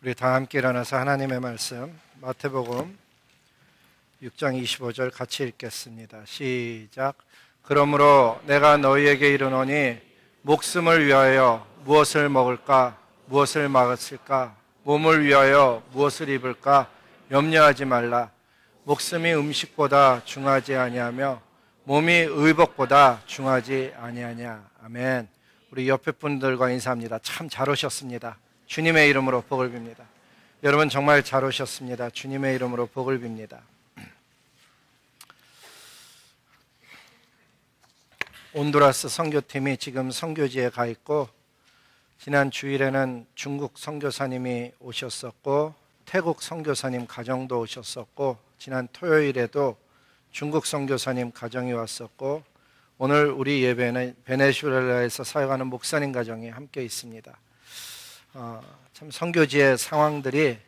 우리 다 함께 일어나서 하나님의 말씀 마태복음 6장 25절 같이 읽겠습니다. 시작. 그러므로 내가 너희에게 이르노니 목숨을 위하여 무엇을 먹을까 무엇을 마실까 몸을 위하여 무엇을 입을까 염려하지 말라. 목숨이 음식보다 중하지 아니하며 몸이 의복보다 중하지 아니하냐. 아멘. 우리 옆에 분들과 인사합니다. 참 잘 오셨습니다. 주님의 이름으로 복을 빕니다. 여러분 정말 잘 오셨습니다. 주님의 이름으로 복을 빕니다. 온두라스 선교팀이 지금 선교지에 가 있고, 지난 주일에는 중국 선교사님이 오셨었고, 태국 선교사님 가정도 오셨었고, 지난 토요일에도 중국 선교사님 가정이 왔었고, 오늘 우리 예배는 베네수엘라에서 사역하는 목사님 가정이 함께 있습니다. 참 선교지의 상황들이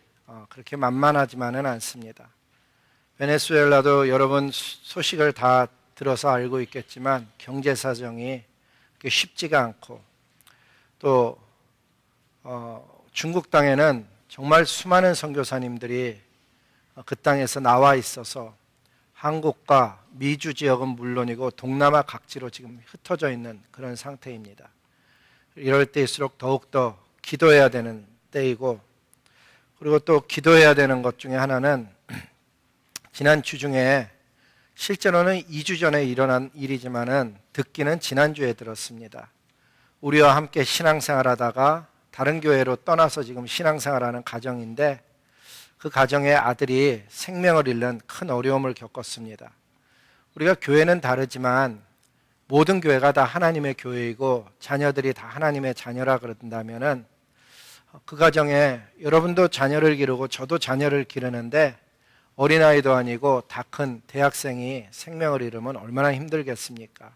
그렇게 만만하지만은 않습니다. 베네수엘라도 여러분 소식을 다 들어서 알고 있겠지만 경제 사정이 그렇게 쉽지가 않고, 또 중국 땅에는 정말 수많은 선교사님들이 그 땅에서 나와 있어서 한국과 미주 지역은 물론이고 동남아 각지로 지금 흩어져 있는 그런 상태입니다. 이럴 때일수록 더욱더 기도해야 되는 때이고, 그리고 또 기도해야 되는 것 중에 하나는 지난 주 중에 실제로는 2주 전에 일어난 일이지만은 듣기는 지난주에 들었습니다. 우리와 함께 신앙생활하다가 다른 교회로 떠나서 지금 신앙생활하는 가정인데, 그 가정의 아들이 생명을 잃는 큰 어려움을 겪었습니다. 우리가 교회는 다르지만 모든 교회가 다 하나님의 교회이고 자녀들이 다 하나님의 자녀라 그런다면은, 그 가정에 여러분도 자녀를 기르고 저도 자녀를 기르는데 어린아이도 아니고 다 큰 대학생이 생명을 잃으면 얼마나 힘들겠습니까?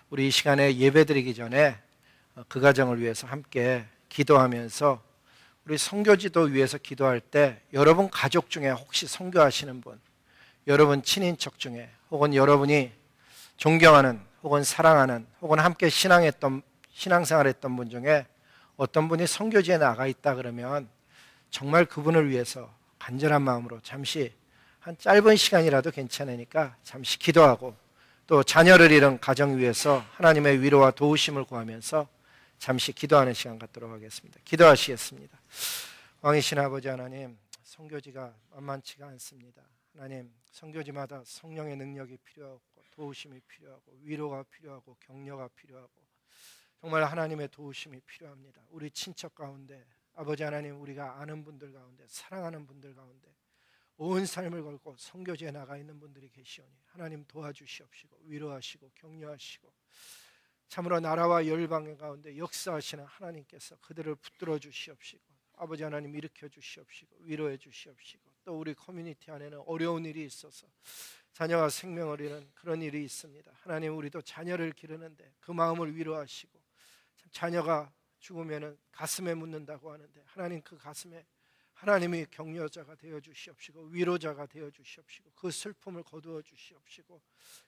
우리 이 시간에 예배드리기 전에 그 가정을 위해서 함께 기도하면서, 우리 선교지도 위해서 기도할 때 여러분 가족 중에 혹시 선교하시는 분, 여러분 친인척 중에, 혹은 여러분이 존경하는 혹은 사랑하는 혹은 함께 신앙생활했던 분 중에 어떤 분이 선교지에 나가 있다 그러면 정말 그분을 위해서 간절한 마음으로 잠시, 한 짧은 시간이라도 괜찮으니까 잠시 기도하고, 또 자녀를 잃은 가정 위해서 하나님의 위로와 도우심을 구하면서 잠시 기도하는 시간 갖도록 하겠습니다. 기도하시겠습니다. 왕이신 아버지 하나님, 선교지가 만만치가 않습니다. 하나님, 선교지마다 성령의 능력이 필요하고 도우심이 필요하고 위로가 필요하고 격려가 필요하고 정말 하나님의 도우심이 필요합니다. 우리 친척 가운데, 아버지 하나님, 우리가 아는 분들 가운데, 사랑하는 분들 가운데 온 삶을 걸고 선교지에 나가 있는 분들이 계시오니 하나님 도와주시옵시고 위로하시고 격려하시고, 참으로 나라와 열방 가운데 역사하시는 하나님께서 그들을 붙들어 주시옵시고, 아버지 하나님 일으켜 주시옵시고 위로해 주시옵시고, 또 우리 커뮤니티 안에는 어려운 일이 있어서 자녀가 생명을 잃는 그런 일이 있습니다. 하나님, 우리도 자녀를 기르는데 그 마음을 위로하시고, 자녀가 죽으면 가슴에 묻는다고 하는데 하나님, 그 가슴에 하나님이 격려자가 되어 주시옵시고 위로자가 되어 주시옵시고 그 슬픔을 거두어 주시옵시고,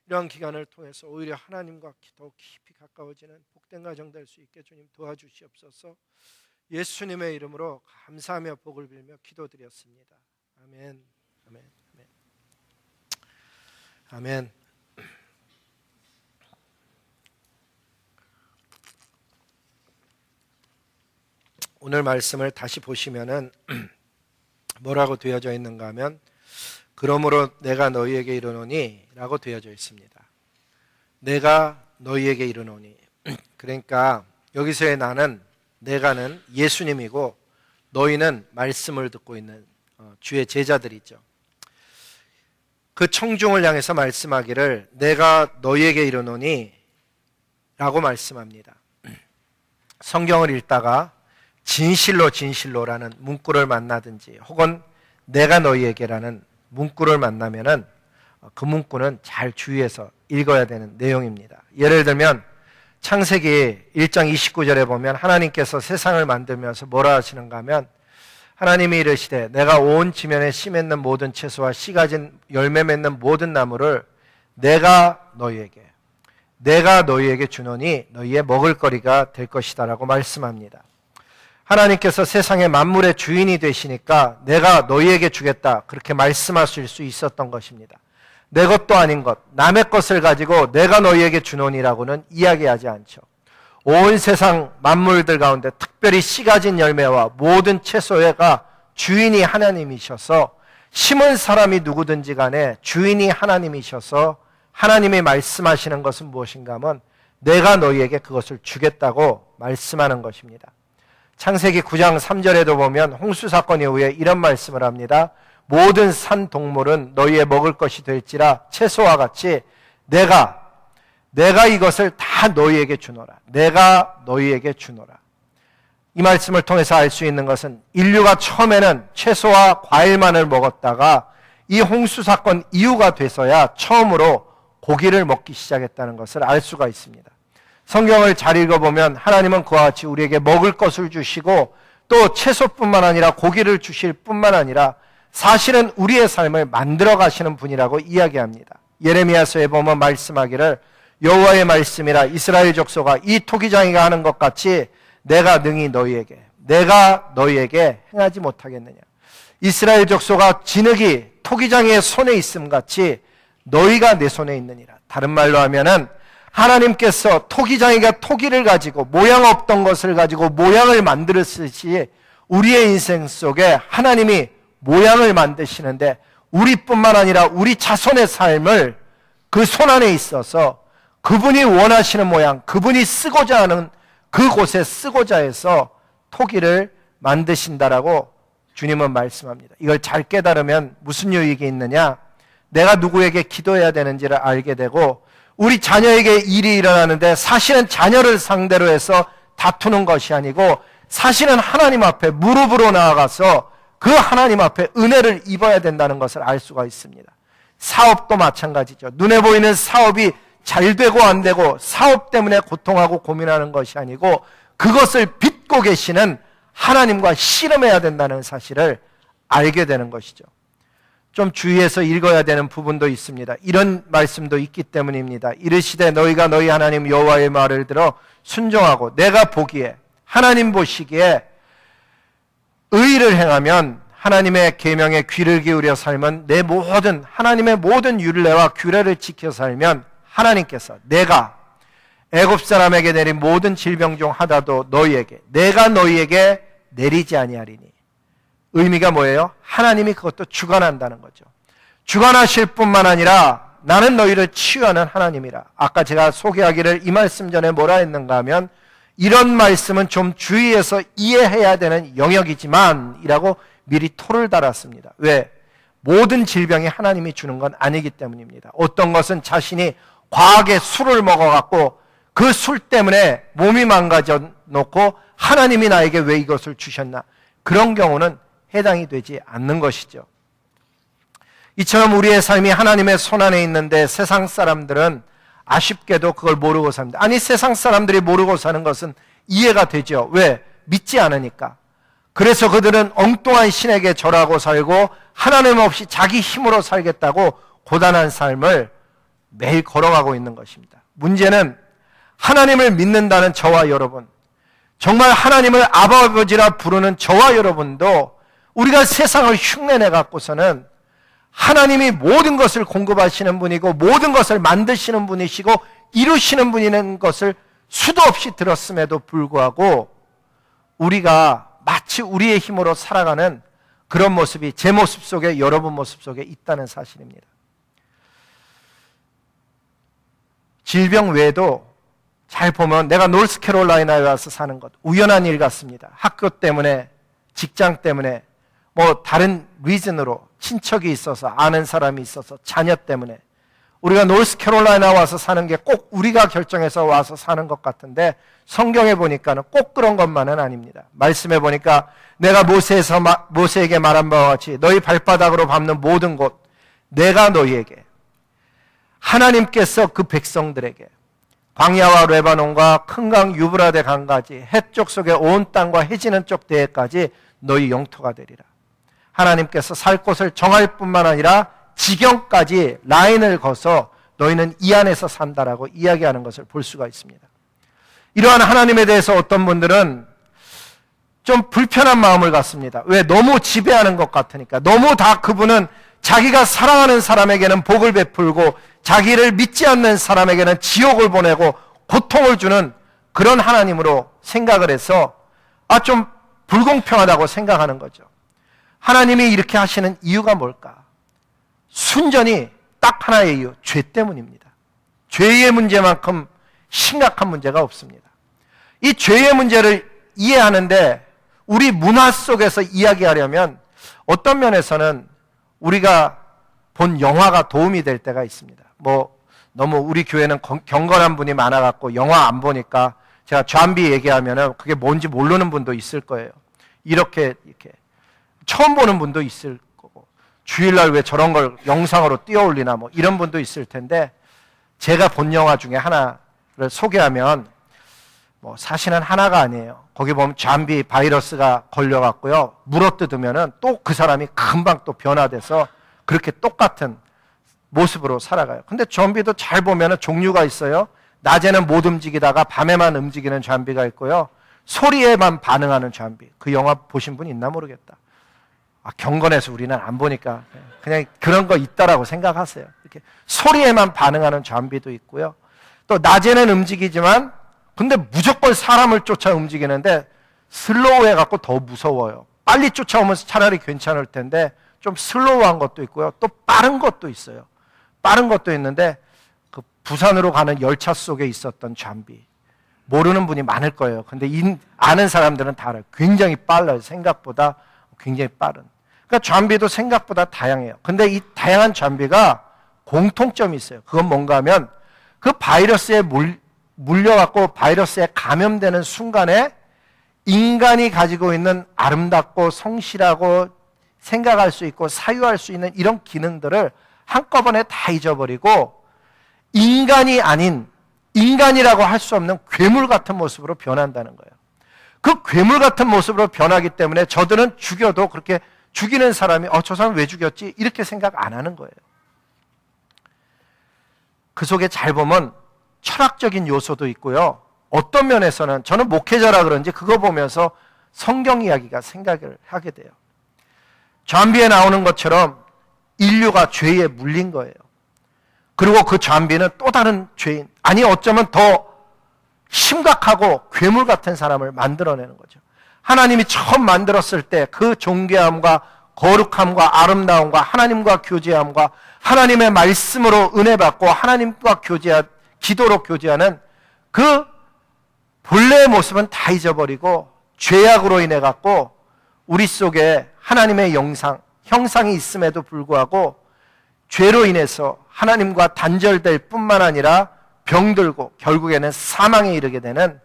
이러한 기간을 통해서 오히려 하나님과 더 깊이 가까워지는 복된 가정 될 수 있게 주님 도와주시옵소서. 예수님의 이름으로 감사하며 복을 빌며 기도드렸습니다. 아멘. 아멘. 아멘. 아멘. 오늘 말씀을 다시 보시면은 뭐라고 되어져 있는가 하면, 그러므로 내가 너희에게 이르노니 라고 되어져 있습니다. 내가 너희에게 이르노니, 그러니까 여기서의 나는, 내가는 예수님이고 너희는 말씀을 듣고 있는 주의 제자들이죠. 그 청중을 향해서 말씀하기를 내가 너희에게 이르노니 라고 말씀합니다. 성경을 읽다가 진실로 진실로라는 문구를 만나든지 혹은 내가 너희에게라는 문구를 만나면은 그 문구는 잘 주의해서 읽어야 되는 내용입니다. 예를 들면 창세기 1장 29절에 보면 하나님께서 세상을 만들면서 뭐라 하시는가 하면, 하나님이 이르시되 내가 온 지면에 씨 맺는 모든 채소와 씨 가진 열매 맺는 모든 나무를 내가 너희에게 주노니 너희의 먹을거리가 될 것이다 라고 말씀합니다. 하나님께서 세상의 만물의 주인이 되시니까 내가 너희에게 주겠다 그렇게 말씀하실 수 있었던 것입니다. 내 것도 아닌 것, 남의 것을 가지고 내가 너희에게 주노니라고는 이야기하지 않죠. 온 세상 만물들 가운데 특별히 씨 가진 열매와 모든 채소가 주인이 하나님이셔서 심은 사람이 누구든지 간에 주인이 하나님이셔서 하나님이 말씀하시는 것은 무엇인가 하면 내가 너희에게 그것을 주겠다고 말씀하는 것입니다. 창세기 9장 3절에도 보면 홍수 사건 이후에 이런 말씀을 합니다. 모든 산 동물은 너희의 먹을 것이 될지라 채소와 같이 내가 이것을 다 너희에게 주노라. 내가 너희에게 주노라. 이 말씀을 통해서 알 수 있는 것은 인류가 처음에는 채소와 과일만을 먹었다가 이 홍수 사건 이후가 돼서야 처음으로 고기를 먹기 시작했다는 것을 알 수가 있습니다. 성경을 잘 읽어보면 하나님은 그와 같이 우리에게 먹을 것을 주시고 또 채소뿐만 아니라 고기를 주실 뿐만 아니라 사실은 우리의 삶을 만들어 가시는 분이라고 이야기합니다. 예레미야서에 보면 말씀하기를 여호와의 말씀이라 이스라엘 족속아 이 토기장이가 하는 것 같이 내가 능히 내가 너희에게 행하지 못하겠느냐. 이스라엘 족속아 진흙이 토기장이의 손에 있음 같이 너희가 내 손에 있느니라. 다른 말로 하면은 하나님께서 토기장이가 토기를 가지고 모양 없던 것을 가지고 모양을 만들었듯이 우리의 인생 속에 하나님이 모양을 만드시는데 우리뿐만 아니라 우리 자손의 삶을 그 손 안에 있어서 그분이 원하시는 모양, 그분이 쓰고자 하는 그곳에 쓰고자 해서 토기를 만드신다라고 주님은 말씀합니다. 이걸 잘 깨달으면 무슨 유익이 있느냐? 내가 누구에게 기도해야 되는지를 알게 되고 우리 자녀에게 일이 일어나는데 사실은 자녀를 상대로 해서 다투는 것이 아니고 사실은 하나님 앞에 무릎으로 나아가서 그 하나님 앞에 은혜를 입어야 된다는 것을 알 수가 있습니다. 사업도 마찬가지죠. 눈에 보이는 사업이 잘 되고 안 되고 사업 때문에 고통하고 고민하는 것이 아니고 그것을 빚고 계시는 하나님과 씨름해야 된다는 사실을 알게 되는 것이죠. 좀 주의해서 읽어야 되는 부분도 있습니다. 이런 말씀도 있기 때문입니다. 이르시되 너희가 너희 하나님 여호와의 말을 들어 순종하고 내가 보기에 하나님 보시기에 의를 행하면 하나님의 계명에 귀를 기울여 살면 내 모든 하나님의 모든 율례와 규례를 지켜 살면 하나님께서 내가 애굽 사람에게 내린 모든 질병 중 하나도 내가 너희에게 내리지 아니하리니. 의미가 뭐예요? 하나님이 그것도 주관한다는 거죠. 주관하실 뿐만 아니라 나는 너희를 치유하는 하나님이라. 아까 제가 소개하기를 이 말씀 전에 뭐라 했는가 하면 이런 말씀은 좀 주의해서 이해해야 되는 영역이지만 이라고 미리 토를 달았습니다. 왜? 모든 질병이 하나님이 주는 건 아니기 때문입니다. 어떤 것은 자신이 과하게 술을 먹어갖고 그 술 때문에 몸이 망가져 놓고 하나님이 나에게 왜 이것을 주셨나? 그런 경우는 해당이 되지 않는 것이죠. 이처럼 우리의 삶이 하나님의 손안에 있는데 세상 사람들은 아쉽게도 그걸 모르고 삽니다. 아니 세상 사람들이 모르고 사는 것은 이해가 되죠. 왜? 믿지 않으니까. 그래서 그들은 엉뚱한 신에게 절하고 살고 하나님 없이 자기 힘으로 살겠다고 고단한 삶을 매일 걸어가고 있는 것입니다. 문제는 하나님을 믿는다는 저와 여러분, 정말 하나님을 아버지라 부르는 저와 여러분도 우리가 세상을 흉내내 갖고서는 하나님이 모든 것을 공급하시는 분이고 모든 것을 만드시는 분이시고 이루시는 분이라는 것을 수도 없이 들었음에도 불구하고 우리가 마치 우리의 힘으로 살아가는 그런 모습이 제 모습 속에 여러분 모습 속에 있다는 사실입니다. 질병 외에도 잘 보면 내가 노스캐롤라이나에 와서 사는 것 우연한 일 같습니다. 학교 때문에 직장 때문에 뭐 다른 리즌으로 친척이 있어서 아는 사람이 있어서 자녀 때문에 우리가 노스캐롤라이나 와서 사는 게 꼭 우리가 결정해서 와서 사는 것 같은데 성경에 보니까는 꼭 그런 것만은 아닙니다. 말씀해 보니까 내가 모세에게 말한 바와 같이 너희 발바닥으로 밟는 모든 곳 내가 너희에게 하나님께서 그 백성들에게 광야와 레바논과 큰 강 유브라데 강까지 해쪽 속의 온 땅과 해지는 쪽 대해까지 너희 영토가 되리라. 하나님께서 살 곳을 정할 뿐만 아니라 지경까지 라인을 거서 너희는 이 안에서 산다라고 이야기하는 것을 볼 수가 있습니다. 이러한 하나님에 대해서 어떤 분들은 좀 불편한 마음을 갖습니다. 왜? 너무 지배하는 것 같으니까. 너무 다 그분은 자기가 사랑하는 사람에게는 복을 베풀고 자기를 믿지 않는 사람에게는 지옥을 보내고 고통을 주는 그런 하나님으로 생각을 해서 좀 불공평하다고 생각하는 거죠. 하나님이 이렇게 하시는 이유가 뭘까? 순전히 딱 하나의 이유, 죄 때문입니다. 죄의 문제만큼 심각한 문제가 없습니다. 이 죄의 문제를 이해하는데 우리 문화 속에서 이야기하려면 어떤 면에서는 우리가 본 영화가 도움이 될 때가 있습니다. 너무 우리 교회는 경건한 분이 많아갖고 영화 안 보니까 제가 잠비 얘기하면은 그게 뭔지 모르는 분도 있을 거예요. 이렇게 처음 보는 분도 있을 거고, 주일날 왜 저런 걸 영상으로 띄워올리나 이런 분도 있을 텐데, 제가 본 영화 중에 하나를 소개하면 사실은 하나가 아니에요. 거기 보면 잠비 바이러스가 걸려갖고요, 물어뜯으면은 또 그 사람이 금방 또 변화돼서 그렇게 똑같은 모습으로 살아가요. 근데 좀비도 잘 보면은 종류가 있어요. 낮에는 못 움직이다가 밤에만 움직이는 좀비가 있고요, 소리에만 반응하는 좀비. 그 영화 보신 분 있나 모르겠다. 경건해서 우리는 안 보니까 그냥 그런 거 있다라고 생각하세요. 이렇게 소리에만 반응하는 좀비도 있고요, 또 낮에는 움직이지만 근데 무조건 사람을 쫓아 움직이는데 슬로우 해갖고 더 무서워요. 빨리 쫓아오면 차라리 괜찮을 텐데 좀 슬로우한 것도 있고요, 또 빠른 것도 있어요. 빠른 것도 있는데 그 부산으로 가는 열차 속에 있었던 좀비, 모르는 분이 많을 거예요. 근데 아는 사람들은 다 알아요. 굉장히 빨라요. 생각보다 굉장히 빠른. 그러니까 좀비도 생각보다 다양해요. 근데 이 다양한 좀비가 공통점이 있어요. 그건 뭔가 하면 그 바이러스에 물려갖고 바이러스에 감염되는 순간에 인간이 가지고 있는 아름답고 성실하고 생각할 수 있고 사유할 수 있는 이런 기능들을 한꺼번에 다 잊어버리고 인간이 아닌, 인간이라고 할 수 없는 괴물 같은 모습으로 변한다는 거예요. 그 괴물 같은 모습으로 변하기 때문에 저들은 죽여도 그렇게 죽이는 사람이 저 사람 왜 죽였지? 이렇게 생각 안 하는 거예요. 그 속에 잘 보면 철학적인 요소도 있고요, 어떤 면에서는 저는 목회자라 그런지 그거 보면서 성경 이야기가 생각을 하게 돼요. 좀비에 나오는 것처럼 인류가 죄에 물린 거예요. 그리고 그 좀비는 또 다른 죄인, 아니 어쩌면 더 심각하고 괴물 같은 사람을 만들어내는 거죠. 하나님이 처음 만들었을 때 그 존귀함과 거룩함과 아름다움과 하나님과 교제함과 하나님의 말씀으로 은혜 받고 하나님과 기도로 교제하는 그 본래의 모습은 다 잊어버리고 죄악으로 인해 갖고 우리 속에 하나님의 형상이 있음에도 불구하고 죄로 인해서 하나님과 단절될 뿐만 아니라 병들고 결국에는 사망에 이르게 되는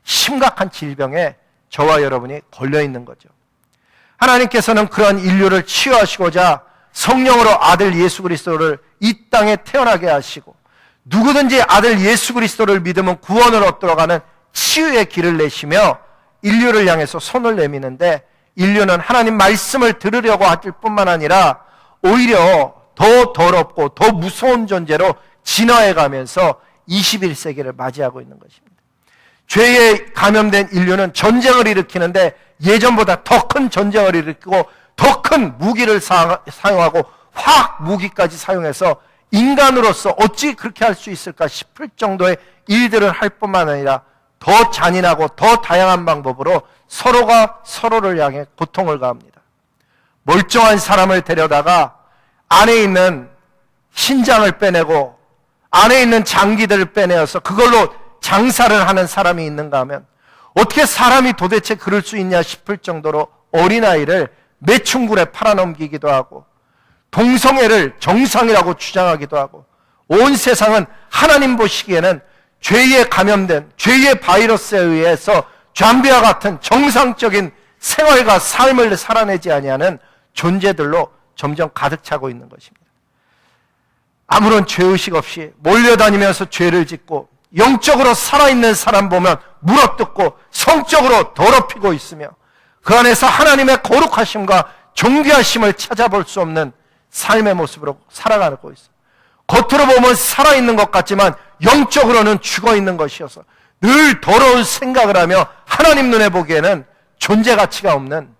심각한 질병에 저와 여러분이 걸려 있는 거죠. 하나님께서는 그런 인류를 치유하시고자 성령으로 아들 예수 그리스도를 이 땅에 태어나게 하시고, 누구든지 아들 예수 그리스도를 믿으면 구원을 얻도록 하는 치유의 길을 내시며 인류를 향해서 손을 내미는데, 인류는 하나님 말씀을 들으려고 하실 뿐만 아니라 오히려 더 더럽고 더 무서운 존재로 진화해 가면서 21세기를 맞이하고 있는 것입니다. 죄에 감염된 인류는 전쟁을 일으키는데 예전보다 더 큰 전쟁을 일으키고 더 큰 무기를 사용하고 화학 무기까지 사용해서 인간으로서 어찌 그렇게 할 수 있을까 싶을 정도의 일들을 할 뿐만 아니라 더 잔인하고 더 다양한 방법으로 서로가 서로를 향해 고통을 가합니다. 멀쩡한 사람을 데려다가 안에 있는 신장을 빼내고 안에 있는 장기들을 빼내어서 그걸로 장사를 하는 사람이 있는가 하면, 어떻게 사람이 도대체 그럴 수 있냐 싶을 정도로 어린아이를 매춘굴에 팔아넘기기도 하고 동성애를 정상이라고 주장하기도 하고, 온 세상은 하나님 보시기에는 죄에 감염된 죄의 바이러스에 의해서 좀비와 같은 정상적인 생활과 삶을 살아내지 아니하는 존재들로 점점 가득 차고 있는 것입니다. 아무런 죄의식 없이 몰려다니면서 죄를 짓고 영적으로 살아있는 사람 보면 물어뜯고 성적으로 더럽히고 있으며 그 안에서 하나님의 거룩하심과 존귀하심을 찾아볼 수 없는 삶의 모습으로 살아가고 있어요. 겉으로 보면 살아있는 것 같지만 영적으로는 죽어있는 것이어서 늘 더러운 생각을 하며 하나님 눈에 보기에는 존재 가치가 없는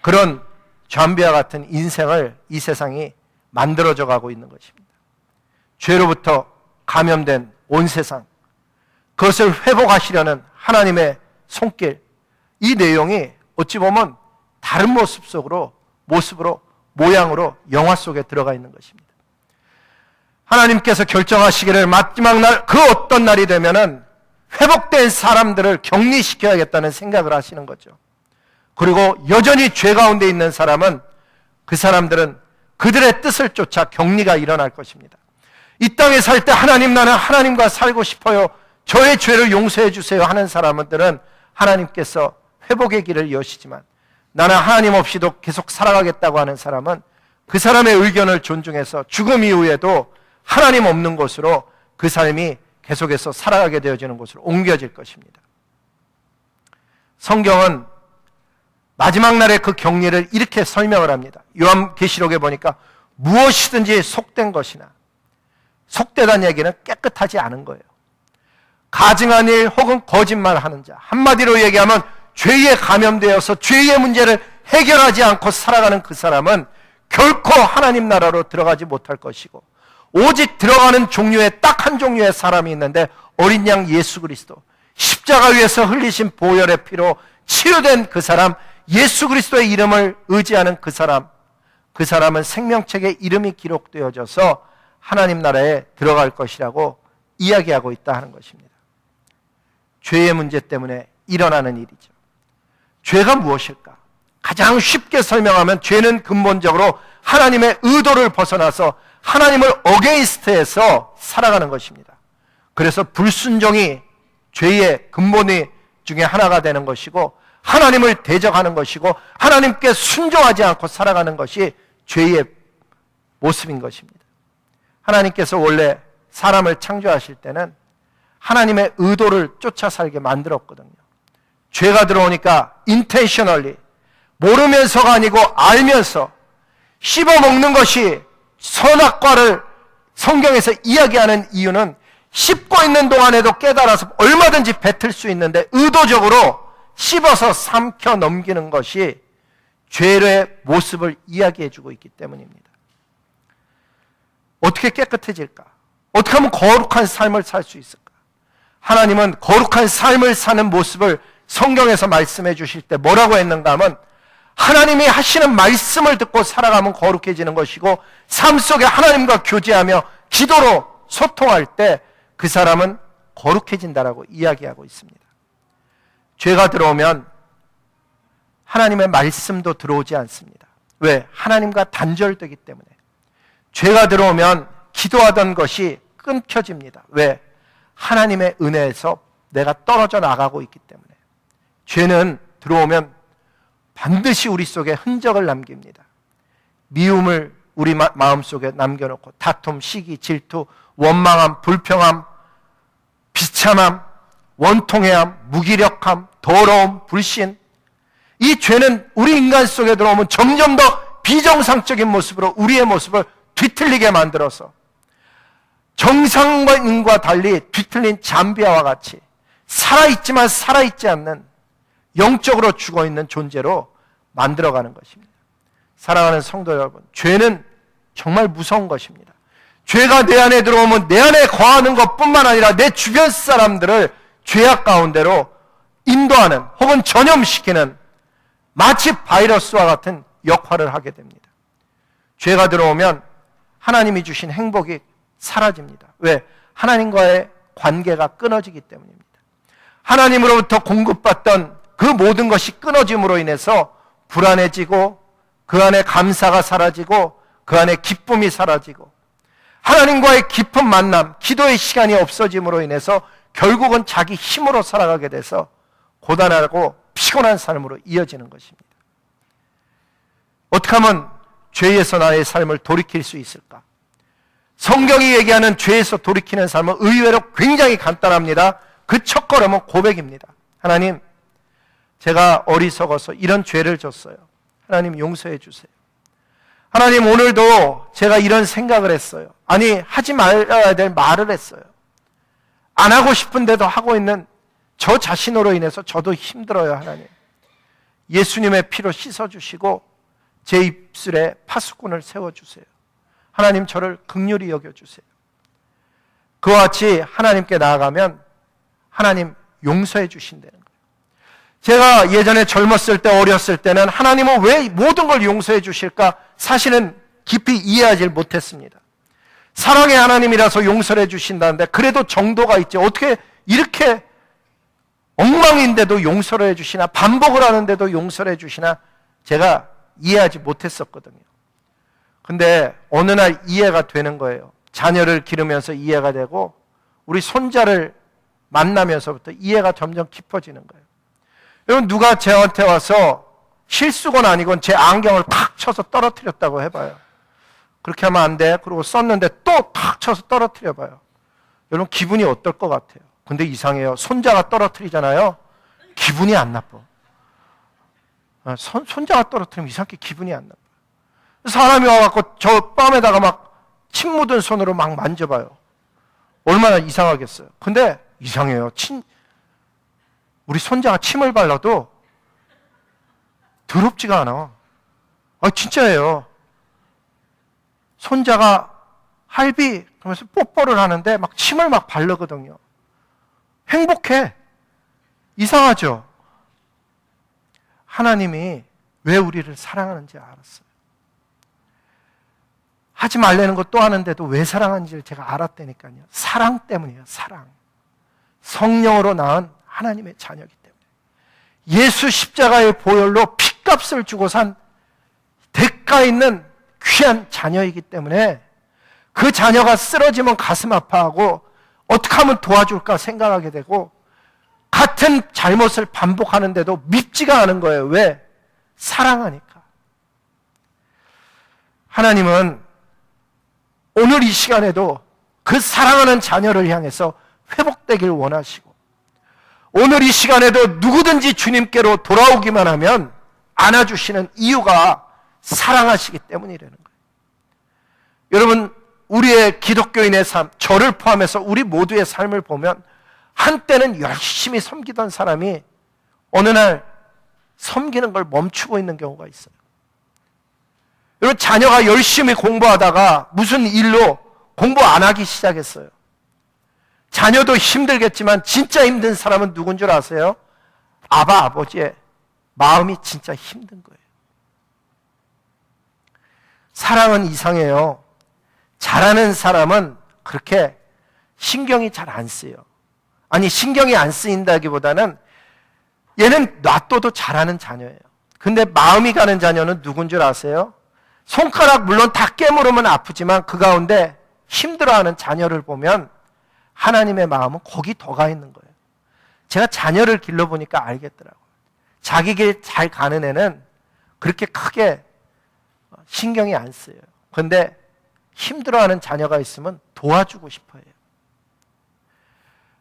그런 잠비와 같은 인생을 이 세상이 만들어져 가고 있는 것입니다. 죄로부터 감염된 온 세상, 그것을 회복하시려는 하나님의 손길, 이 내용이 어찌 보면 다른 모습으로 모양으로 영화 속에 들어가 있는 것입니다. 하나님께서 결정하시기를 마지막 날, 그 어떤 날이 되면은 회복된 사람들을 격리시켜야겠다는 생각을 하시는 거죠. 그리고 여전히 죄 가운데 있는 사람은, 그 사람들은 그들의 뜻을 쫓아 격리가 일어날 것입니다. 이 땅에 살 때 하나님, 나는 하나님과 살고 싶어요, 저의 죄를 용서해 주세요 하는 사람들은 하나님께서 회복의 길을 여시지만, 나는 하나님 없이도 계속 살아가겠다고 하는 사람은 그 사람의 의견을 존중해서 죽음 이후에도 하나님 없는 곳으로 그 삶이 계속해서 살아가게 되어지는 곳으로 옮겨질 것입니다. 성경은 마지막 날의 그 격리를 이렇게 설명을 합니다. 요한계시록에 보니까 무엇이든지 속된 것이나, 속되다는 얘기는 깨끗하지 않은 거예요. 가증한 일 혹은 거짓말하는 자, 한마디로 얘기하면 죄에 감염되어서 죄의 문제를 해결하지 않고 살아가는 그 사람은 결코 하나님 나라로 들어가지 못할 것이고, 오직 들어가는 종류의 딱 한 종류의 사람이 있는데, 어린 양 예수 그리스도, 십자가 위에서 흘리신 보혈의 피로 치유된 그 사람, 예수 그리스도의 이름을 의지하는 그 사람은 생명책에 이름이 기록되어져서 하나님 나라에 들어갈 것이라고 이야기하고 있다 하는 것입니다. 죄의 문제 때문에 일어나는 일이죠. 죄가 무엇일까? 가장 쉽게 설명하면 죄는 근본적으로 하나님의 의도를 벗어나서 하나님을 어게인스트해서 살아가는 것입니다. 그래서 불순종이 죄의 근본이 중에 하나가 되는 것이고, 하나님을 대적하는 것이고, 하나님께 순종하지 않고 살아가는 것이 죄의 모습인 것입니다. 하나님께서 원래 사람을 창조하실 때는 하나님의 의도를 쫓아 살게 만들었거든요. 죄가 들어오니까 intentionally, 모르면서가 아니고 알면서 씹어먹는 것이 선악과를 성경에서 이야기하는 이유는, 씹고 있는 동안에도 깨달아서 얼마든지 뱉을 수 있는데 의도적으로 씹어서 삼켜 넘기는 것이 죄의 모습을 이야기해주고 있기 때문입니다. 어떻게 깨끗해질까? 어떻게 하면 거룩한 삶을 살 수 있을까? 하나님은 거룩한 삶을 사는 모습을 성경에서 말씀해 주실 때 뭐라고 했는가 하면, 하나님이 하시는 말씀을 듣고 살아가면 거룩해지는 것이고, 삶 속에 하나님과 교제하며 기도로 소통할 때 그 사람은 거룩해진다라고 이야기하고 있습니다. 죄가 들어오면 하나님의 말씀도 들어오지 않습니다. 왜? 하나님과 단절되기 때문에. 죄가 들어오면 기도하던 것이 끊겨집니다. 왜? 하나님의 은혜에서 내가 떨어져 나가고 있기 때문에. 죄는 들어오면 반드시 우리 속에 흔적을 남깁니다. 미움을 우리 마음속에 남겨놓고, 다툼, 시기, 질투, 원망함, 불평함, 비참함, 원통해함, 무기력함, 더러움, 불신, 이 죄는 우리 인간 속에 들어오면 점점 더 비정상적인 모습으로 우리의 모습을 뒤틀리게 만들어서 정상인과 달리 뒤틀린 잠비아와 같이 살아있지만 살아있지 않는, 영적으로 죽어있는 존재로 만들어가는 것입니다. 사랑하는 성도 여러분, 죄는 정말 무서운 것입니다. 죄가 내 안에 들어오면 내 안에 거하는 것뿐만 아니라 내 주변 사람들을 죄악 가운데로 인도하는 혹은 전염시키는 마치 바이러스와 같은 역할을 하게 됩니다. 죄가 들어오면 하나님이 주신 행복이 사라집니다. 왜? 하나님과의 관계가 끊어지기 때문입니다. 하나님으로부터 공급받던 그 모든 것이 끊어짐으로 인해서 불안해지고, 그 안에 감사가 사라지고, 그 안에 기쁨이 사라지고, 하나님과의 깊은 만남, 기도의 시간이 없어짐으로 인해서 결국은 자기 힘으로 살아가게 돼서 고단하고 피곤한 삶으로 이어지는 것입니다. 어떻게 하면 죄에서 나의 삶을 돌이킬 수 있을까? 성경이 얘기하는 죄에서 돌이키는 삶은 의외로 굉장히 간단합니다. 그 첫걸음은 고백입니다. 하나님, 제가 어리석어서 이런 죄를 졌어요. 하나님 용서해 주세요. 하나님, 오늘도 제가 이런 생각을 했어요. 아니, 하지 말아야 될 말을 했어요. 안 하고 싶은데도 하고 있는 저 자신으로 인해서 저도 힘들어요. 하나님, 예수님의 피로 씻어주시고 제 입술에 파수꾼을 세워주세요. 하나님 저를 긍휼히 여겨주세요. 그와 같이 하나님께 나아가면 하나님 용서해 주신다는 거예요. 제가 예전에 젊었을 때, 어렸을 때는 하나님은 왜 모든 걸 용서해 주실까? 사실은 깊이 이해하지 못했습니다. 사랑의 하나님이라서 용서를 해 주신다는데 그래도 정도가 있지. 어떻게 이렇게 엉망인데도 용서를 해 주시나, 반복을 하는데도 용서를 해 주시나, 제가 이해하지 못했었거든요. 근데 어느 날 이해가 되는 거예요. 자녀를 기르면서 이해가 되고 우리 손자를 만나면서부터 이해가 점점 깊어지는 거예요. 여러분, 누가 저한테 와서 실수건 아니건 제 안경을 탁 쳐서 떨어뜨렸다고 해봐요. 그렇게 하면 안 돼. 그러고 썼는데 또 탁 쳐서 떨어뜨려 봐요. 여러분, 기분이 어떨 것 같아요? 근데 이상해요. 손자가 떨어뜨리잖아요. 기분이 안 나빠. 손자가 떨어뜨리면 이상하게 기분이 안 나빠. 사람이 와갖고 저 뺨에다가 막 침 묻은 손으로 막 만져봐요. 얼마나 이상하겠어요. 근데 이상해요. 우리 손자가 침을 발라도 더럽지가 않아. 진짜예요. 손자가 할비 그러면서 뽀뽀를 하는데 막 침을 막 바르거든요. 행복해. 이상하죠? 하나님이 왜 우리를 사랑하는지 알았어요. 하지 말라는 것 또 하는데도 왜 사랑하는지를 제가 알았다니까요. 사랑 때문이에요. 사랑. 성령으로 낳은 하나님의 자녀이기 때문에. 예수 십자가의 보혈로 핏값을 주고 산 대가 있는 귀한 자녀이기 때문에 그 자녀가 쓰러지면 가슴 아파하고 어떻게 하면 도와줄까 생각하게 되고 같은 잘못을 반복하는데도 밉지가 않은 거예요. 왜? 사랑하니까. 하나님은 오늘 이 시간에도 그 사랑하는 자녀를 향해서 회복되길 원하시고 오늘 이 시간에도 누구든지 주님께로 돌아오기만 하면 안아주시는 이유가 사랑하시기 때문이라는 거예요. 여러분, 우리의 기독교인의 삶, 저를 포함해서 우리 모두의 삶을 보면 한때는 열심히 섬기던 사람이 어느 날 섬기는 걸 멈추고 있는 경우가 있어요. 여러분, 자녀가 열심히 공부하다가 무슨 일로 공부 안 하기 시작했어요. 자녀도 힘들겠지만 진짜 힘든 사람은 누군 줄 아세요? 아버지의 마음이 진짜 힘든 거예요. 사랑은 이상해요. 잘하는 사람은 그렇게 신경이 잘 안 쓰여요. 아니, 신경이 안 쓰인다기보다는 얘는 놔둬도 잘하는 자녀예요. 근데 마음이 가는 자녀는 누군 줄 아세요? 손가락 물론 다 깨물으면 아프지만 그 가운데 힘들어하는 자녀를 보면 하나님의 마음은 거기 더 가 있는 거예요. 제가 자녀를 길러보니까 알겠더라고요. 자기 길 잘 가는 애는 그렇게 크게 신경이 안 쓰여요. 그런데 힘들어하는 자녀가 있으면 도와주고 싶어요.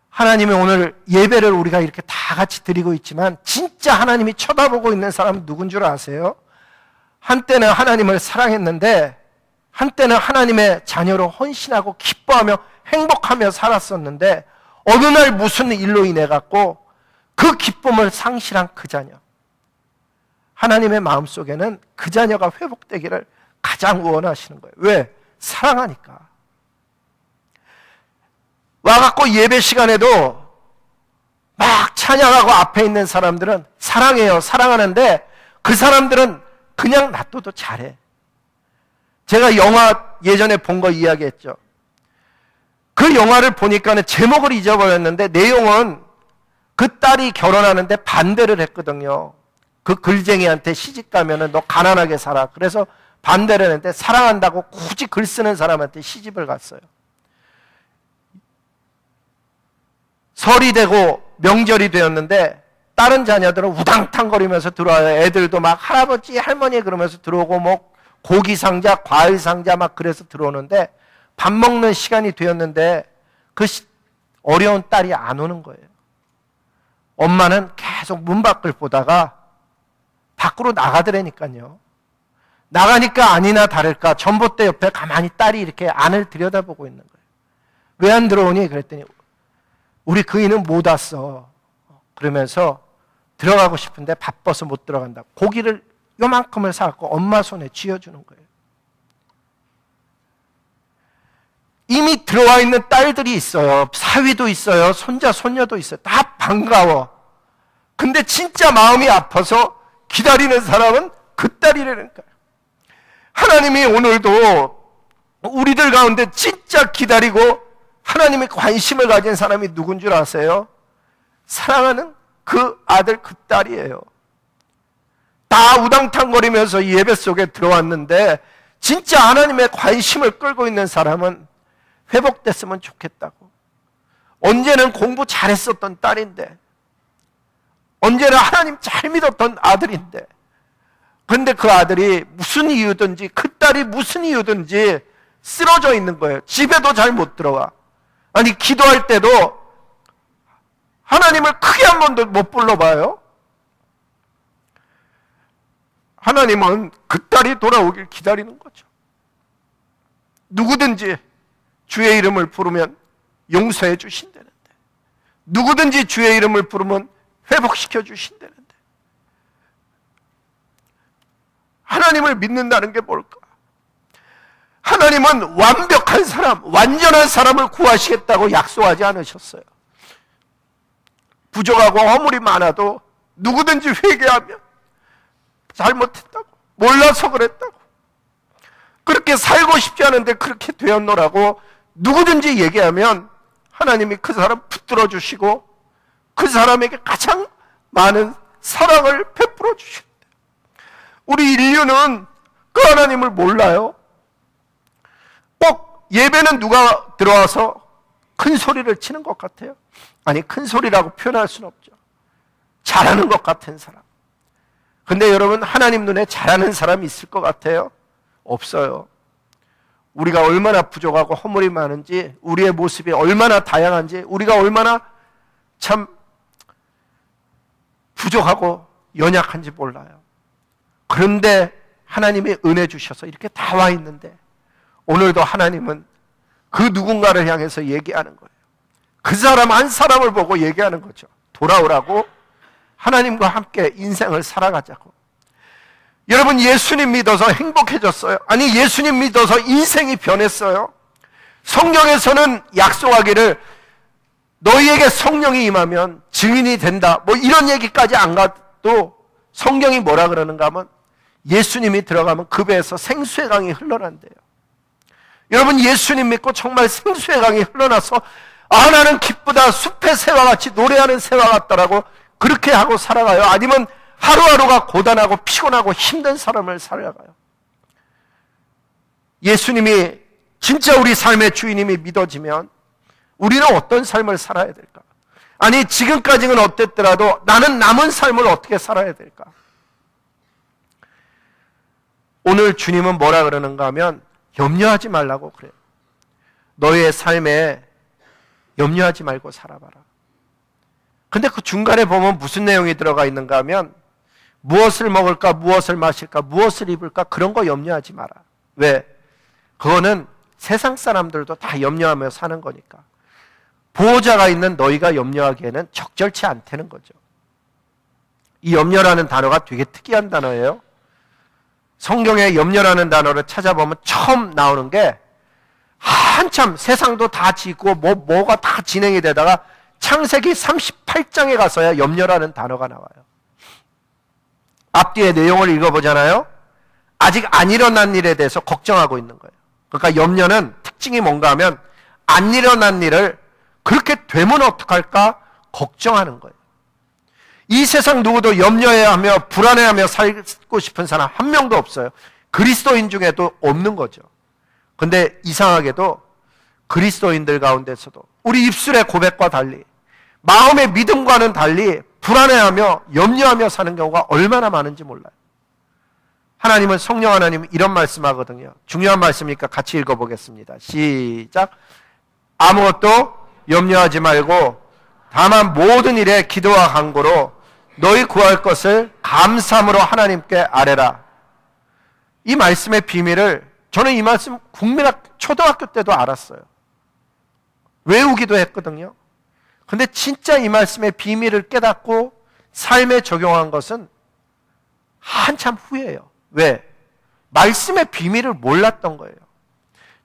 하나님이 오늘 예배를 우리가 이렇게 다 같이 드리고 있지만 진짜 하나님이 쳐다보고 있는 사람은 누군 줄 아세요? 한때는 하나님을 사랑했는데 한때는 하나님의 자녀로 헌신하고 기뻐하며 행복하며 살았었는데 어느 날 무슨 일로 인해 갖고 그 기쁨을 상실한 그 자녀, 하나님의 마음속에는 그 자녀가 회복되기를 가장 원하시는 거예요. 왜? 사랑하니까. 와갖고 예배 시간에도 막 찬양하고 앞에 있는 사람들은 사랑해요. 사랑하는데 그 사람들은 그냥 놔둬도 잘해. 제가 영화 예전에 본 거 이야기했죠. 그 영화를 보니까는 제목을 잊어버렸는데 내용은 그 딸이 결혼하는데 반대를 했거든요. 그 글쟁이한테 시집 가면은 너 가난하게 살아. 그래서 반대를 했는데 사랑한다고 굳이 글 쓰는 사람한테 시집을 갔어요. 설이 되고 명절이 되었는데 다른 자녀들은 우당탕거리면서 들어와요. 애들도 막 할아버지 할머니 그러면서 들어오고 뭐 고기 상자 과일 상자 막 그래서 들어오는데 밥 먹는 시간이 되었는데 그 어려운 딸이 안 오는 거예요. 엄마는 계속 문 밖을 보다가 밖으로 나가더라니까요. 나가니까 아니나 다를까 전봇대 옆에 가만히 딸이 이렇게 안을 들여다보고 있는 거예요. 왜 안 들어오니? 그랬더니 우리 그이는 못 왔어. 그러면서 들어가고 싶은데 바빠서 못 들어간다. 고기를 요만큼을 사갖고 엄마 손에 쥐어주는 거예요. 이미 들어와 있는 딸들이 있어요. 사위도 있어요. 손자, 손녀도 있어요. 다 반가워. 근데 진짜 마음이 아파서 기다리는 사람은 그 딸이라는 거예요. 하나님이 오늘도 우리들 가운데 진짜 기다리고 하나님의 관심을 가진 사람이 누군 줄 아세요? 사랑하는 그 아들, 그 딸이에요. 다 우당탕거리면서 예배 속에 들어왔는데 진짜 하나님의 관심을 끌고 있는 사람은 회복됐으면 좋겠다고. 언제는 공부 잘했었던 딸인데, 언제는 하나님 잘 믿었던 아들인데, 근데 그 아들이 무슨 이유든지, 그 딸이 무슨 이유든지 쓰러져 있는 거예요. 집에도 잘 못 들어가. 아니, 기도할 때도 하나님을 크게 한 번도 못 불러봐요. 하나님은 그 딸이 돌아오길 기다리는 거죠. 누구든지 주의 이름을 부르면 용서해 주신다는데, 누구든지 주의 이름을 부르면 회복시켜 주신다는데, 하나님을 믿는다는 게 뭘까? 하나님은 완벽한 사람, 완전한 사람을 구하시겠다고 약속하지 않으셨어요. 부족하고 허물이 많아도 누구든지 회개하면 잘못했다고, 몰라서 그랬다고, 그렇게 살고 싶지 않은데 그렇게 되었노라고 누구든지 얘기하면 하나님이 그 사람 붙들어 주시고 그 사람에게 가장 많은 사랑을 베풀어 주신다. 우리 인류는 그 하나님을 몰라요. 꼭 예배는 누가 들어와서 큰 소리를 치는 것 같아요? 아니, 큰 소리라고 표현할 수는 없죠. 잘하는 것 같은 사람. 근데 여러분, 하나님 눈에 잘하는 사람이 있을 것 같아요? 없어요. 우리가 얼마나 부족하고 허물이 많은지, 우리의 모습이 얼마나 다양한지, 우리가 얼마나 참 부족하고 연약한지 몰라요. 그런데 하나님이 은혜 주셔서 이렇게 다 와 있는데, 오늘도 하나님은 그 누군가를 향해서 얘기하는 거예요. 그 사람 한 사람을 보고 얘기하는 거죠. 돌아오라고, 하나님과 함께 인생을 살아가자고. 여러분, 예수님 믿어서 행복해졌어요? 아니, 예수님 믿어서 인생이 변했어요? 성경에서는 약속하기를 너희에게 성령이 임하면 증인이 된다, 뭐 이런 얘기까지 안 가도 성경이 뭐라 그러는가 하면 예수님이 들어가면 그 배에서 생수의 강이 흘러난대요. 여러분, 예수님 믿고 정말 생수의 강이 흘러나서 아, 나는 기쁘다, 숲의 새와 같이 노래하는 새와 같다라고 그렇게 하고 살아가요? 아니면 하루하루가 고단하고 피곤하고 힘든 삶을 살아가요? 예수님이 진짜 우리 삶의 주인님이 믿어지면 우리는 어떤 삶을 살아야 될까? 아니, 지금까지는 어땠더라도 나는 남은 삶을 어떻게 살아야 될까? 오늘 주님은 뭐라 그러는가 하면 염려하지 말라고 그래요. 너의 삶에 염려하지 말고 살아봐라. 근데 그 중간에 보면 무슨 내용이 들어가 있는가 하면 무엇을 먹을까, 무엇을 마실까, 무엇을 입을까, 그런 거 염려하지 마라. 왜? 그거는 세상 사람들도 다 염려하며 사는 거니까. 보호자가 있는 너희가 염려하기에는 적절치 않다는 거죠. 이 염려라는 단어가 되게 특이한 단어예요. 성경에 염려라는 단어를 찾아보면 처음 나오는 게 한참 세상도 다 짓고 뭐가 다 진행이 되다가 창세기 38장에 가서야 염려라는 단어가 나와요. 앞뒤의 내용을 읽어보잖아요. 아직 안 일어난 일에 대해서 걱정하고 있는 거예요. 그러니까 염려는 특징이 뭔가 하면 안 일어난 일을 그렇게 되면 어떡할까 걱정하는 거예요. 이 세상 누구도 염려해하며 불안해하며 살고 싶은 사람 한 명도 없어요. 그리스도인 중에도 없는 거죠. 근데 이상하게도 그리스도인들 가운데서도 우리 입술의 고백과 달리 마음의 믿음과는 달리 불안해하며 염려하며 사는 경우가 얼마나 많은지 몰라요. 하나님은, 성령 하나님은 이런 말씀하거든요. 중요한 말씀이니까 같이 읽어보겠습니다. 시작. 아무것도 염려하지 말고 다만 모든 일에 기도와 간구로 너희 구할 것을 감사함으로 하나님께 아뢰라. 이 말씀의 비밀을 저는 이 말씀 초등학교 때도 알았어요. 외우기도 했거든요. 근데 진짜 이 말씀의 비밀을 깨닫고 삶에 적용한 것은 한참 후예요. 왜? 말씀의 비밀을 몰랐던 거예요.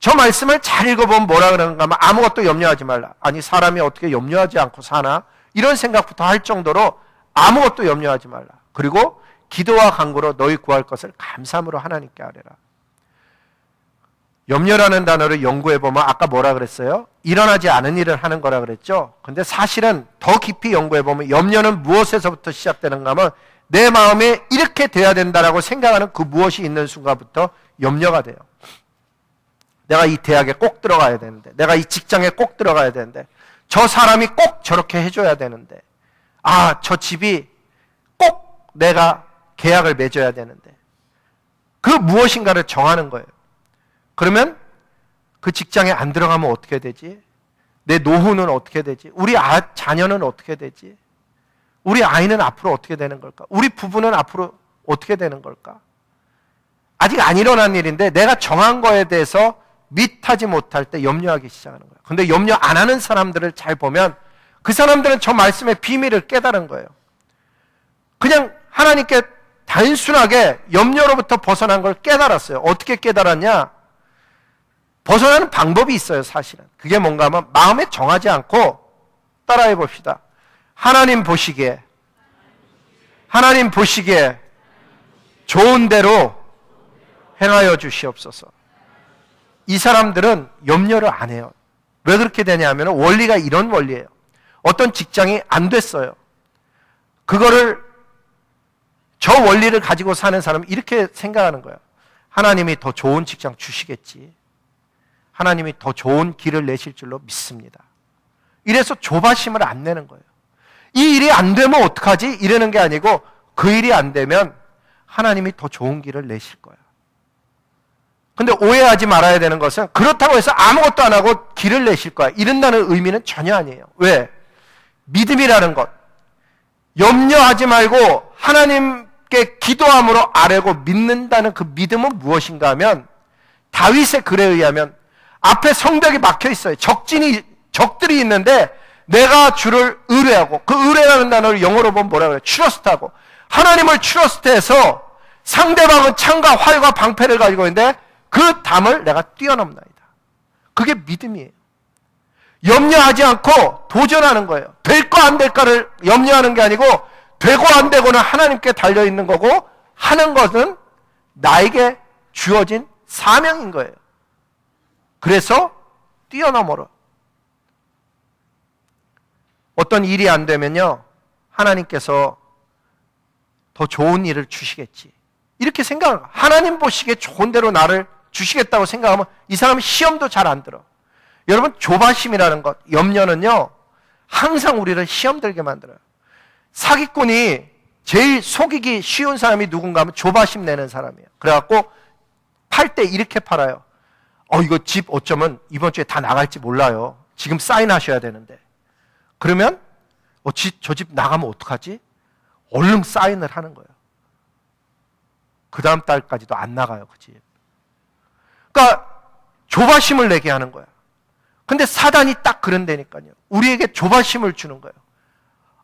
저 말씀을 잘 읽어보면 뭐라 그러는가 하면 아무것도 염려하지 말라. 아니 사람이 어떻게 염려하지 않고 사나? 이런 생각부터 할 정도로 아무것도 염려하지 말라. 그리고 기도와 간구로 너희 구할 것을 감사함으로 하나님께 아뢰라. 염려라는 단어를 연구해보면 아까 뭐라 그랬어요? 일어나지 않은 일을 하는 거라 그랬죠? 근데 사실은 더 깊이 연구해보면 염려는 무엇에서부터 시작되는가 하면 내 마음에 이렇게 돼야 된다라고 생각하는 그 무엇이 있는 순간부터 염려가 돼요. 내가 이 대학에 꼭 들어가야 되는데, 내가 이 직장에 꼭 들어가야 되는데, 저 사람이 꼭 저렇게 해줘야 되는데, 아, 저 집이 꼭 내가 계약을 맺어야 되는데, 그 무엇인가를 정하는 거예요. 그러면 그 직장에 안 들어가면 어떻게 되지? 내 노후는 어떻게 되지? 우리 자녀는 어떻게 되지? 우리 아이는 앞으로 어떻게 되는 걸까? 우리 부부는 앞으로 어떻게 되는 걸까? 아직 안 일어난 일인데 내가 정한 거에 대해서 밑하지 못할 때 염려하기 시작하는 거예요. 근데 염려 안 하는 사람들을 잘 보면 그 사람들은 저 말씀의 비밀을 깨달은 거예요. 그냥 하나님께 단순하게 염려로부터 벗어난 걸 깨달았어요. 어떻게 깨달았냐? 벗어나는 방법이 있어요, 사실은. 그게 뭔가 하면 마음에 정하지 않고 따라해 봅시다. 하나님 보시기에 좋은 대로 행하여 주시옵소서. 이 사람들은 염려를 안 해요. 왜 그렇게 되냐면 원리가 이런 원리예요. 어떤 직장이 안 됐어요. 저 원리를 가지고 사는 사람은 이렇게 생각하는 거예요. 하나님이 더 좋은 직장 주시겠지. 하나님이 더 좋은 길을 내실 줄로 믿습니다. 이래서 조바심을 안 내는 거예요. 이 일이 안 되면 어떡하지? 이러는 게 아니고 그 일이 안 되면 하나님이 더 좋은 길을 내실 거야. 근데 오해하지 말아야 되는 것은 그렇다고 해서 아무것도 안 하고 길을 내실 거야. 이런다는 의미는 전혀 아니에요. 왜? 믿음이라는 것. 염려하지 말고 하나님께 기도함으로 아뢰고 믿는다는 그 믿음은 무엇인가 하면 다윗의 글에 의하면 앞에 성벽이 막혀 있어요. 적들이 있는데 내가 주를 의뢰하고 그 의뢰라는 단어를 영어로 보면 뭐라 그래요? 트러스트하고 하나님을 트러스트해서 상대방은 창과 활과 방패를 가지고 있는데 그 담을 내가 뛰어넘나이다. 그게 믿음이에요. 염려하지 않고 도전하는 거예요. 될까 안 될까를 염려하는 게 아니고 되고 안 되고는 하나님께 달려있는 거고 하는 것은 나에게 주어진 사명인 거예요. 그래서 뛰어넘어라. 어떤 일이 안 되면요 하나님께서 더 좋은 일을 주시겠지 이렇게 생각을 하나님 보시기에 좋은 대로 나를 주시겠다고 생각하면 이 사람은 시험도 잘 안 들어. 여러분 조바심이라는 것 염려는요 항상 우리를 시험 들게 만들어요. 사기꾼이 제일 속이기 쉬운 사람이 누군가 하면 조바심 내는 사람이에요. 그래갖고 팔 때 이렇게 팔아요. 이거 집 어쩌면 이번 주에 다 나갈지 몰라요. 지금 사인하셔야 되는데. 그러면 저 집 나가면 어떡하지? 얼른 사인을 하는 거예요. 그 다음 달까지도 안 나가요, 그 집. 그러니까 조바심을 내게 하는 거야. 근데 사단이 딱 그런다니까요. 우리에게 조바심을 주는 거예요.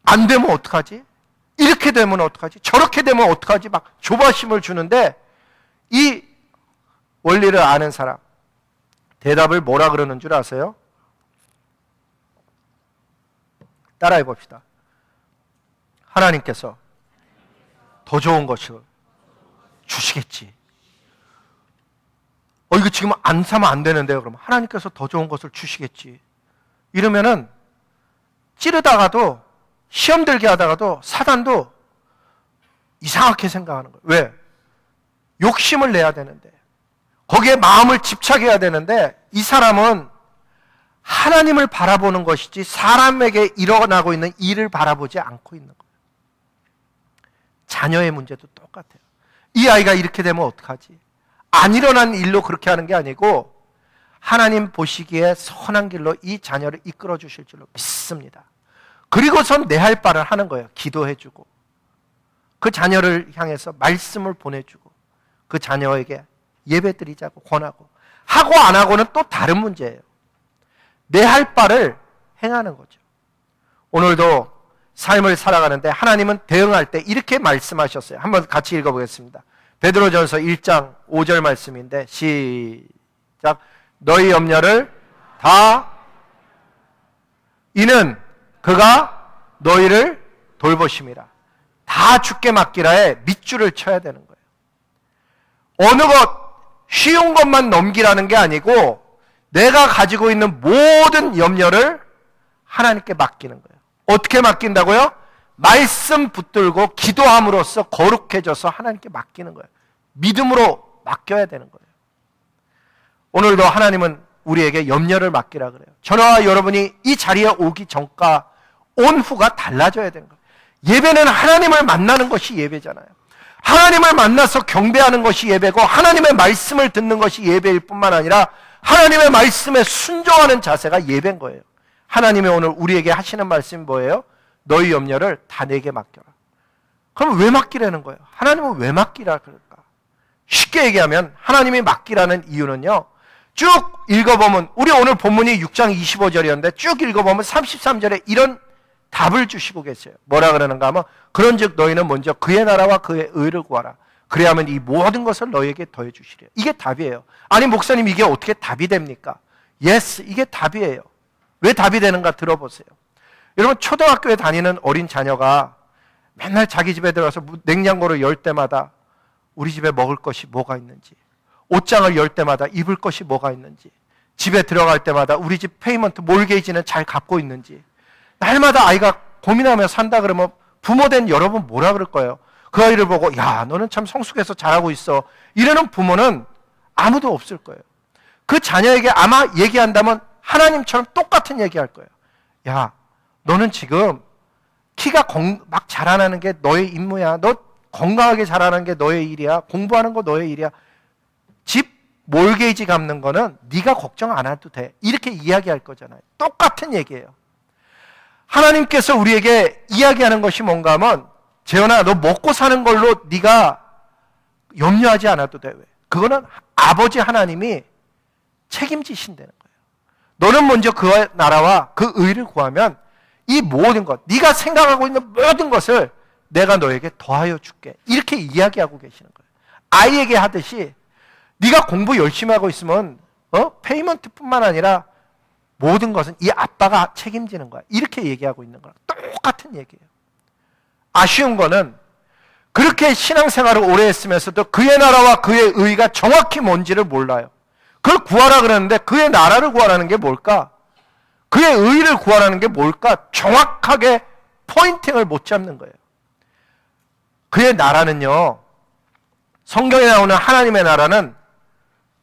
안 되면 어떡하지? 이렇게 되면 어떡하지? 저렇게 되면 어떡하지? 막 조바심을 주는데 이 원리를 아는 사람 대답을 뭐라 그러는 줄 아세요? 따라해 봅시다. 하나님께서 더 좋은 것을 주시겠지. 이거 지금 안 사면 안 되는데요. 그러면 하나님께서 더 좋은 것을 주시겠지. 이러면은 찌르다가도 시험 들게 하다가도 사단도 이상하게 생각하는 거예요. 왜? 욕심을 내야 되는데 거기에 마음을 집착해야 되는데 이 사람은 하나님을 바라보는 것이지 사람에게 일어나고 있는 일을 바라보지 않고 있는 거예요. 자녀의 문제도 똑같아요. 이 아이가 이렇게 되면 어떡하지? 안 일어난 일로 그렇게 하는 게 아니고 하나님 보시기에 선한 길로 이 자녀를 이끌어 주실 줄로 믿습니다. 그리고선 내 할 바를 하는 거예요. 기도해주고 그 자녀를 향해서 말씀을 보내주고 그 자녀에게 예배드리자고 권하고 하고 안 하고는 또 다른 문제예요. 내 할 바를 행하는 거죠. 오늘도 삶을 살아가는데 하나님은 대응할 때 이렇게 말씀하셨어요. 한번 같이 읽어보겠습니다. 베드로전서 1장 5절 말씀인데 시작. 너희 염려를 다 이는 그가 너희를 돌보심이라. 다 주께 맡기라에 밑줄을 쳐야 되는 거예요. 어느 것 쉬운 것만 넘기라는 게 아니고 내가 가지고 있는 모든 염려를 하나님께 맡기는 거예요. 어떻게 맡긴다고요? 말씀 붙들고 기도함으로써 거룩해져서 하나님께 맡기는 거예요. 믿음으로 맡겨야 되는 거예요. 오늘도 하나님은 우리에게 염려를 맡기라 그래요. 저와 여러분이 이 자리에 오기 전과 온 후가 달라져야 되는 거예요. 예배는 하나님을 만나는 것이 예배잖아요. 하나님을 만나서 경배하는 것이 예배고 하나님의 말씀을 듣는 것이 예배일 뿐만 아니라 하나님의 말씀에 순종하는 자세가 예배인 거예요. 하나님이 오늘 우리에게 하시는 말씀이 뭐예요? 너희 염려를 다 내게 맡겨라. 그럼 왜 맡기라는 거예요? 하나님은 왜 맡기라 그럴까? 쉽게 얘기하면 하나님이 맡기라는 이유는요, 쭉 읽어보면 우리 오늘 본문이 6장 25절이었는데 쭉 읽어보면 33절에 이런 답을 주시고 계세요. 뭐라 그러는가 하면 그런즉 너희는 먼저 그의 나라와 그의 의를 구하라. 그래야만 이 모든 것을 너희에게 더해 주시리라. 이게 답이에요. 아니 목사님 이게 어떻게 답이 됩니까? Yes, 이게 답이에요. 왜 답이 되는가 들어보세요. 여러분 초등학교에 다니는 어린 자녀가 맨날 자기 집에 들어가서 냉장고를 열 때마다 우리 집에 먹을 것이 뭐가 있는지, 옷장을 열 때마다 입을 것이 뭐가 있는지, 집에 들어갈 때마다 우리 집 페이먼트 몰게이지는 잘 갚고 있는지, 날마다 아이가 고민하며 산다 그러면 부모된 여러분 뭐라 그럴 거예요? 그 아이를 보고 야 너는 참 성숙해서 잘하고 있어 이러는 부모는 아무도 없을 거예요. 그 자녀에게 아마 얘기한다면 하나님처럼 똑같은 얘기할 거예요. 야 너는 지금 키가 막 자라나는 게 너의 임무야. 너 건강하게 자라는 게 너의 일이야. 공부하는 거 너의 일이야. 집 몰게이지 갚는 거는 네가 걱정 안 해도 돼. 이렇게 이야기할 거잖아요. 똑같은 얘기예요. 하나님께서 우리에게 이야기하는 것이 뭔가 하면 재현아 너 먹고 사는 걸로 네가 염려하지 않아도 돼. 왜? 그거는 아버지 하나님이 책임지신다는 거예요. 너는 먼저 그 나라와 그 의를 구하면 이 모든 것, 네가 생각하고 있는 모든 것을 내가 너에게 더하여 줄게. 이렇게 이야기하고 계시는 거예요. 아이에게 하듯이 네가 공부 열심히 하고 있으면 페이먼트뿐만 아니라 모든 것은 이 아빠가 책임지는 거야. 이렇게 얘기하고 있는 거랑 똑같은 얘기예요. 아쉬운 거는 그렇게 신앙생활을 오래 했으면서도 그의 나라와 그의 의가 정확히 뭔지를 몰라요. 그걸 구하라 그러는데 그의 나라를 구하라는 게 뭘까? 그의 의를 구하라는 게 뭘까? 정확하게 포인팅을 못 잡는 거예요. 그의 나라는요, 성경에 나오는 하나님의 나라는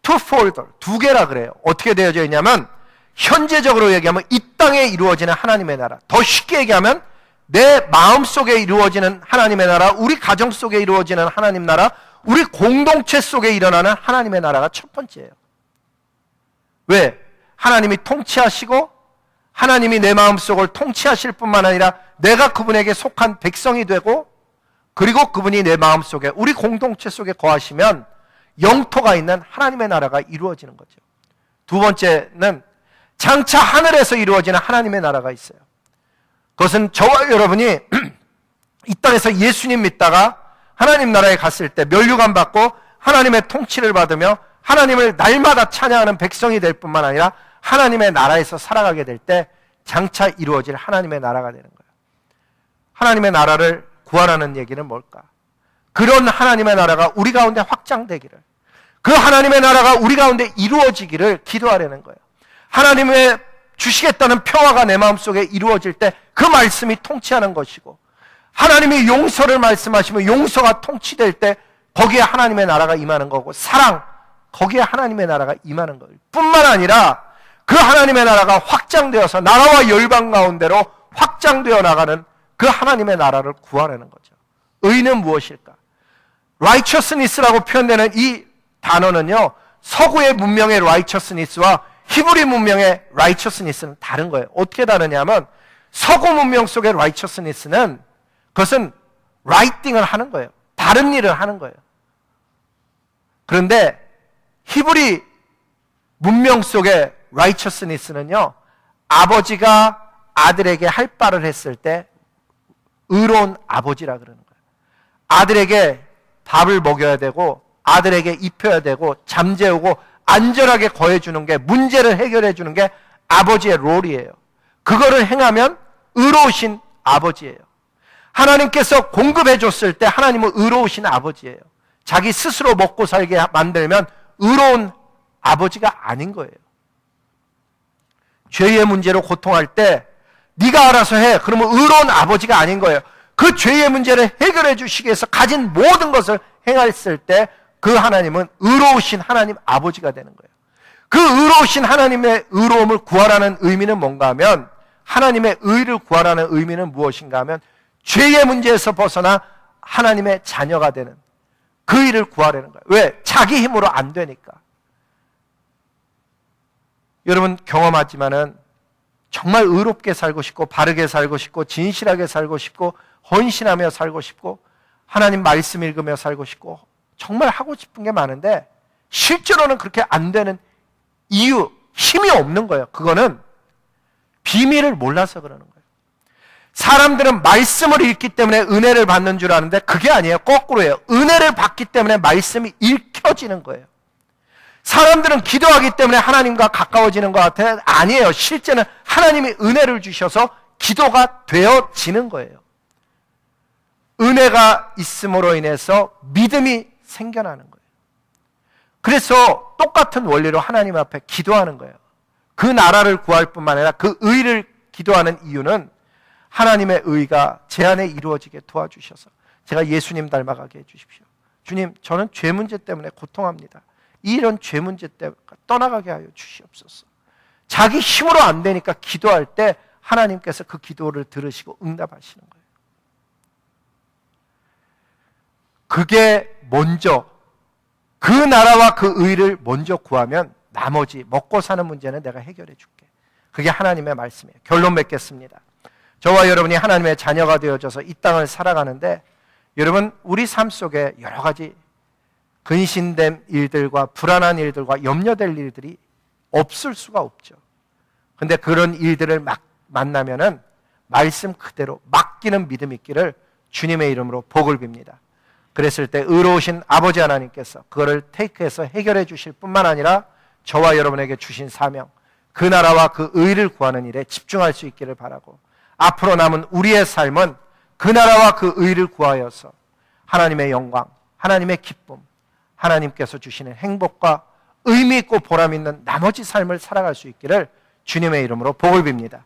twofold, 두 개라 그래요. 어떻게 되어져 있냐면 현재적으로 얘기하면 이 땅에 이루어지는 하나님의 나라, 더 쉽게 얘기하면 내 마음속에 이루어지는 하나님의 나라, 우리 가정 속에 이루어지는 하나님 나라, 우리 공동체 속에 일어나는 하나님의 나라가 첫 번째예요. 왜? 하나님이 통치하시고 하나님이 내 마음속을 통치하실 뿐만 아니라 내가 그분에게 속한 백성이 되고 그리고 그분이 내 마음속에 우리 공동체 속에 거하시면 영토가 있는 하나님의 나라가 이루어지는 거죠. 두 번째는 장차 하늘에서 이루어지는 하나님의 나라가 있어요. 그것은 저와 여러분이 이 땅에서 예수님 믿다가 하나님 나라에 갔을 때 면류관 받고 하나님의 통치를 받으며 하나님을 날마다 찬양하는 백성이 될 뿐만 아니라 하나님의 나라에서 살아가게 될 때 장차 이루어질 하나님의 나라가 되는 거예요. 하나님의 나라를 구하라는 얘기는 뭘까? 그런 하나님의 나라가 우리 가운데 확장되기를, 그 하나님의 나라가 우리 가운데 이루어지기를 기도하려는 거예요. 하나님의 주시겠다는 평화가 내 마음속에 이루어질 때 그 말씀이 통치하는 것이고, 하나님이 용서를 말씀하시면 용서가 통치될 때 거기에 하나님의 나라가 임하는 거고, 사랑, 거기에 하나님의 나라가 임하는 거예요. 뿐만 아니라 그 하나님의 나라가 확장되어서 나라와 열방 가운데로 확장되어 나가는 그 하나님의 나라를 구하라는 거죠. 의는 무엇일까? righteousness라고 표현되는 이 단어는요, 서구의 문명의 righteousness와 히브리 문명의 righteousness는 다른 거예요. 어떻게 다르냐면 서구 문명 속의 righteousness는 그것은 writing을 하는 거예요. 바른 일을 하는 거예요. 그런데 히브리 문명 속의 righteousness는요, 아버지가 아들에게 할 바를 했을 때 의로운 아버지라 그러는 거예요. 아들에게 밥을 먹여야 되고 아들에게 입혀야 되고 잠재우고 안전하게 거해주는 게, 문제를 해결해 주는 게 아버지의 롤이에요. 그거를 행하면 의로우신 아버지예요. 하나님께서 공급해 줬을 때 하나님은 의로우신 아버지예요. 자기 스스로 먹고 살게 만들면 의로운 아버지가 아닌 거예요. 죄의 문제로 고통할 때 네가 알아서 해. 그러면 의로운 아버지가 아닌 거예요. 그 죄의 문제를 해결해 주시기 위해서 가진 모든 것을 행했을 때 그 하나님은 의로우신 하나님 아버지가 되는 거예요. 그 의로우신 하나님의 의로움을 구하라는 의미는 뭔가 하면, 하나님의 의를 구하라는 의미는 무엇인가 하면 죄의 문제에서 벗어나 하나님의 자녀가 되는 그 일을 구하라는 거예요. 왜? 자기 힘으로 안 되니까. 여러분 경험하지만은 정말 의롭게 살고 싶고 바르게 살고 싶고 진실하게 살고 싶고 헌신하며 살고 싶고 하나님 말씀 읽으며 살고 싶고 정말 하고 싶은 게 많은데 실제로는 그렇게 안 되는 이유, 힘이 없는 거예요. 그거는 비밀을 몰라서 그러는 거예요. 사람들은 말씀을 읽기 때문에 은혜를 받는 줄 아는데 그게 아니에요. 거꾸로예요. 은혜를 받기 때문에 말씀이 읽혀지는 거예요. 사람들은 기도하기 때문에 하나님과 가까워지는 것 같아요. 아니에요. 실제는 하나님이 은혜를 주셔서 기도가 되어지는 거예요. 은혜가 있음으로 인해서 믿음이 생겨나는 거예요. 그래서 똑같은 원리로 하나님 앞에 기도하는 거예요. 그 나라를 구할 뿐만 아니라 그 의를 기도하는 이유는 하나님의 의가 제 안에 이루어지게 도와주셔서 제가 예수님 닮아가게 해주십시오. 주님, 저는 죄 문제 때문에 고통합니다. 이런 죄 문제 때문에 떠나가게 하여 주시옵소서. 자기 힘으로 안 되니까 기도할 때 하나님께서 그 기도를 들으시고 응답하시는 거예요. 그게 먼저, 그 나라와 그 의를 먼저 구하면 나머지 먹고 사는 문제는 내가 해결해 줄게. 그게 하나님의 말씀이에요. 결론 맺겠습니다. 저와 여러분이 하나님의 자녀가 되어져서 이 땅을 살아가는데 여러분 우리 삶 속에 여러 가지 근심된 일들과 불안한 일들과 염려될 일들이 없을 수가 없죠. 근데 그런 일들을 만나면은 말씀 그대로 맡기는 믿음 있기를 주님의 이름으로 복을 빕니다. 그랬을 때 의로우신 아버지 하나님께서 그거를 테이크해서 해결해 주실 뿐만 아니라 저와 여러분에게 주신 사명, 그 나라와 그 의를 구하는 일에 집중할 수 있기를 바라고, 앞으로 남은 우리의 삶은 그 나라와 그 의를 구하여서 하나님의 영광, 하나님의 기쁨, 하나님께서 주시는 행복과 의미 있고 보람 있는 나머지 삶을 살아갈 수 있기를 주님의 이름으로 복을 빕니다.